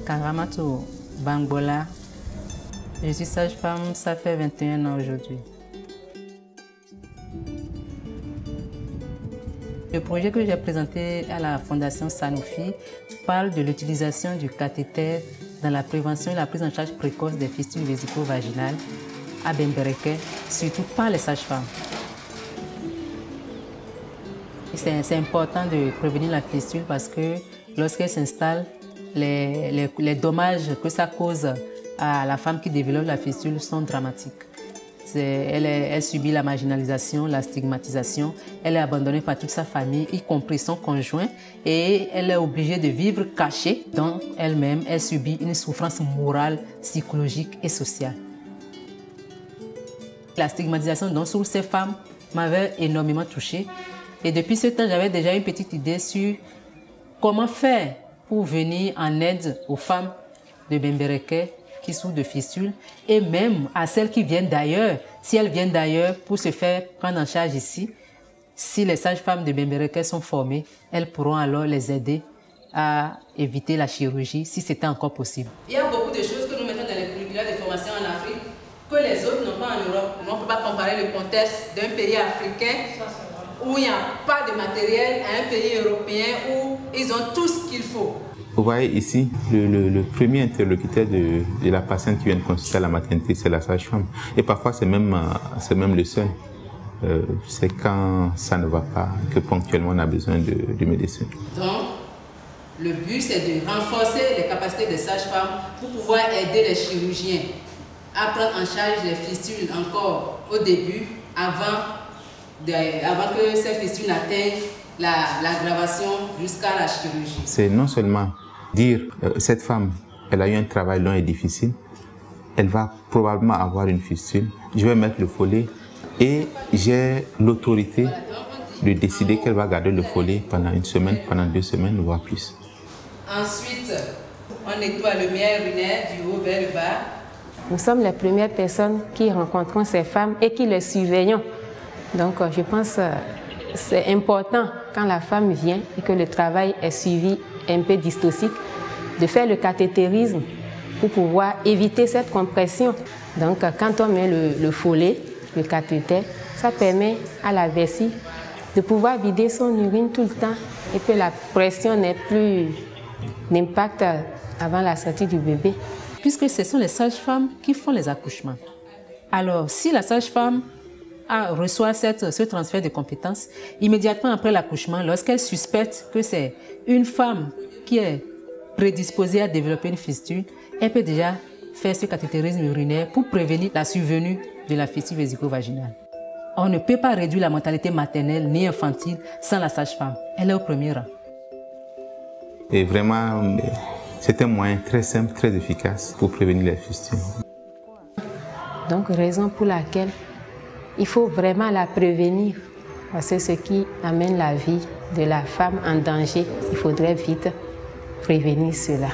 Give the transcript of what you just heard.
Karamato Bangbola. Je suis sage-femme, ça fait 21 ans aujourd'hui. Le projet que j'ai présenté à la Fondation Sanofi parle de l'utilisation du cathéter dans la prévention et la prise en charge précoce des fistules vésico-vaginales à Bembereke, surtout par les sages-femmes. C'est important de prévenir la fistule parce que lorsqu'elle s'installe, les dommages que ça cause à la femme qui développe la fistule sont dramatiques. Elle subit la marginalisation, la stigmatisation, elle est abandonnée par toute sa famille, y compris son conjoint, et elle est obligée de vivre cachée dans elle-même. Elle subit une souffrance morale, psychologique et sociale. La stigmatisation dont souffrent ces femmes m'avait énormément touchée. Et depuis ce temps, j'avais déjà une petite idée sur comment faire pour venir en aide aux femmes de Bembereke qui souffrent de fistules et même à celles qui viennent d'ailleurs. Si elles viennent d'ailleurs pour se faire prendre en charge ici, si les sages-femmes de Bembereke sont formées, elles pourront alors les aider à éviter la chirurgie si c'était encore possible. Il y a beaucoup de choses que nous mettons dans les curricula de formation en Afrique que les autres n'ont pas en Europe. On ne peut pas comparer le contexte d'un pays africain où il n'y a pas de matériel à un pays européen où ils ont tout ce qu'il faut. Vous voyez ici, le premier interlocuteur de la patiente qui vient de consulter à la maternité, c'est la sage-femme. Et parfois, c'est même le seul. C'est quand ça ne va pas que ponctuellement on a besoin de médecin. Donc, le but, c'est de renforcer les capacités des sages-femmes pour pouvoir aider les chirurgiens à prendre en charge les fistules encore au début, avant que ces fistules n'atteignent l'aggravation jusqu'à la chirurgie. C'est non seulement dire cette femme, elle a eu un travail long et difficile, elle va probablement avoir une fistule, je vais mettre le follet et j'ai l'autorité de décider qu'elle va garder le follet pendant une semaine, pendant 2 semaines, voire plus. Ensuite, on nettoie le meilleur urinaire du haut vers le bas. Nous sommes les premières personnes qui rencontrons ces femmes et qui les surveillons. Donc, je pense que c'est important quand la femme vient et que le travail est suivi un peu dystocique, de faire le cathétérisme pour pouvoir éviter cette compression. Donc, quand on met le follet, le cathéter, ça permet à la vessie de pouvoir vider son urine tout le temps et que la pression n'ait plus d'impact avant la sortie du bébé. Puisque ce sont les sages-femmes qui font les accouchements. Alors, si la sage-femme reçoit ce transfert de compétences, immédiatement après l'accouchement, lorsqu'elle suspecte que c'est une femme qui est prédisposée à développer une fistule, elle peut déjà faire ce cathétérisme urinaire pour prévenir la survenue de la fistule vésico-vaginale. On ne peut pas réduire la mortalité maternelle ni infantile sans la sage-femme. Elle est au premier rang. Et vraiment, c'est un moyen très simple, très efficace pour prévenir les fistules. Donc, raison pour laquelle il faut vraiment la prévenir, parce que ce qui amène la vie de la femme en danger, il faudrait vite prévenir cela.